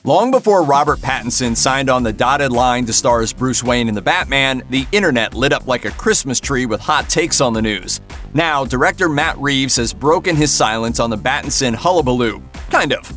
Long before Robert Pattinson signed on the dotted line to star as Bruce Wayne in The Batman, the internet lit up like a Christmas tree with hot takes on the news. Now, director Matt Reeves has broken his silence on the Pattinson hullabaloo. Kind of.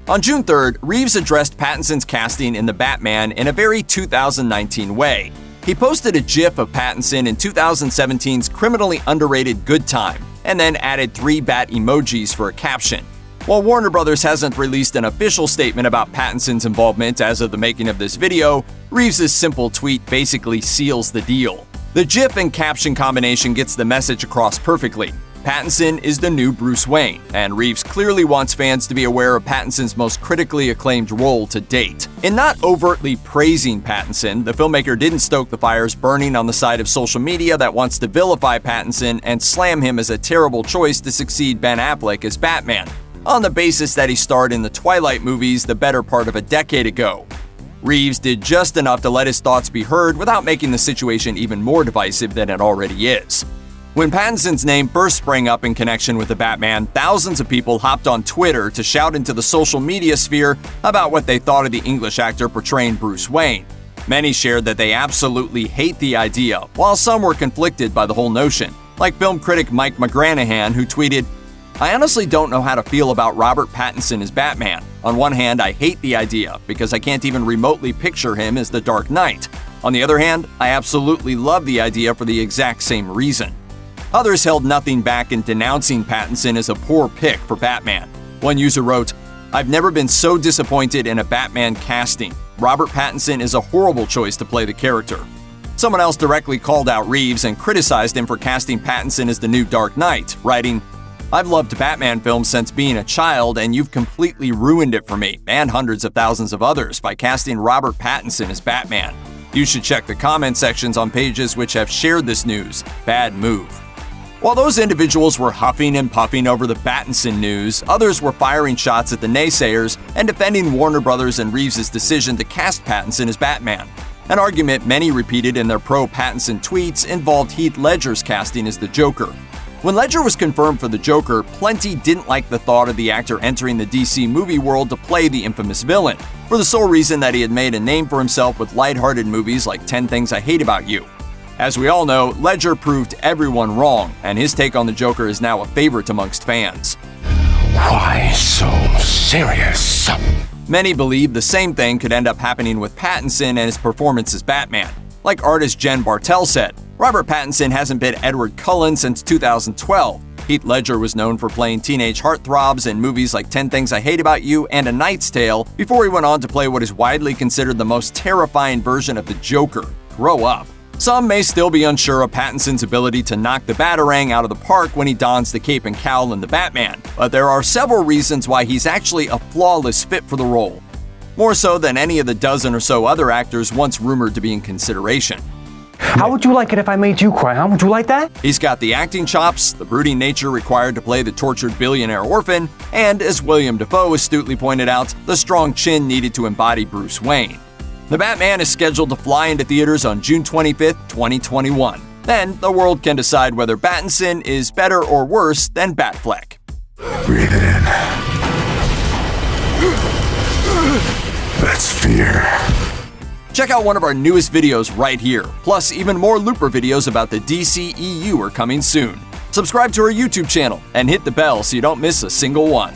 On June 3rd, Reeves addressed Pattinson's casting in The Batman in a very 2019 way. He posted a GIF of Pattinson in 2017's criminally underrated Good Time, and then added 3 bat emojis for a caption. While Warner Bros. Hasn't released an official statement about Pattinson's involvement as of the making of this video, Reeves' simple tweet basically seals the deal. The GIF and caption combination gets the message across perfectly. Pattinson is the new Bruce Wayne, and Reeves clearly wants fans to be aware of Pattinson's most critically acclaimed role to date. In not overtly praising Pattinson, the filmmaker didn't stoke the fires burning on the side of social media that wants to vilify Pattinson and slam him as a terrible choice to succeed Ben Affleck as Batman, on the basis that he starred in the Twilight movies the better part of a decade ago. Reeves did just enough to let his thoughts be heard without making the situation even more divisive than it already is. When Pattinson's name first sprang up in connection with the Batman, thousands of people hopped on Twitter to shout into the social media sphere about what they thought of the English actor portraying Bruce Wayne. Many shared that they absolutely hate the idea, while some were conflicted by the whole notion, like film critic Mike McGranahan, who tweeted, "I honestly don't know how to feel about Robert Pattinson as Batman. On one hand, I hate the idea because I can't even remotely picture him as the Dark Knight. On the other hand, I absolutely love the idea for the exact same reason." Others held nothing back in denouncing Pattinson as a poor pick for Batman. One user wrote, "I've never been so disappointed in a Batman casting. Robert Pattinson is a horrible choice to play the character." Someone else directly called out Reeves and criticized him for casting Pattinson as the new Dark Knight, writing, "I've loved Batman films since being a child, and you've completely ruined it for me and hundreds of thousands of others by casting Robert Pattinson as Batman. You should check the comment sections on pages which have shared this news. Bad move." While those individuals were huffing and puffing over the Pattinson news, others were firing shots at the naysayers and defending Warner Bros. And Reeves' decision to cast Pattinson as Batman. An argument many repeated in their pro-Pattinson tweets involved Heath Ledger's casting as the Joker. When Ledger was confirmed for the Joker, plenty didn't like the thought of the actor entering the DC movie world to play the infamous villain, for the sole reason that he had made a name for himself with lighthearted movies like 10 Things I Hate About You. As we all know, Ledger proved everyone wrong, and his take on the Joker is now a favorite amongst fans. Why so serious? Many believe the same thing could end up happening with Pattinson and his performance as Batman. Like artist Jen Bartel said, Robert Pattinson hasn't been Edward Cullen since 2012. Heath Ledger was known for playing teenage heartthrobs in movies like 10 Things I Hate About You and A Knight's Tale before he went on to play what is widely considered the most terrifying version of the Joker. Grow up. Some may still be unsure of Pattinson's ability to knock the Batarang out of the park when he dons the cape and cowl in The Batman, but there are several reasons why he's actually a flawless fit for the role. More so than any of the dozen or so other actors once rumored to be in consideration. How would you like it if I made you cry, huh? Would you like that? He's got the acting chops, the brooding nature required to play the tortured billionaire orphan, and, as William Dafoe astutely pointed out, the strong chin needed to embody Bruce Wayne. The Batman is scheduled to fly into theaters on June 25th, 2021. Then, the world can decide whether Pattinson is better or worse than Batfleck. Breathe it in. That's fear. Check out one of our newest videos right here. Plus, even more Looper videos about the DCEU are coming soon. Subscribe to our YouTube channel and hit the bell so you don't miss a single one.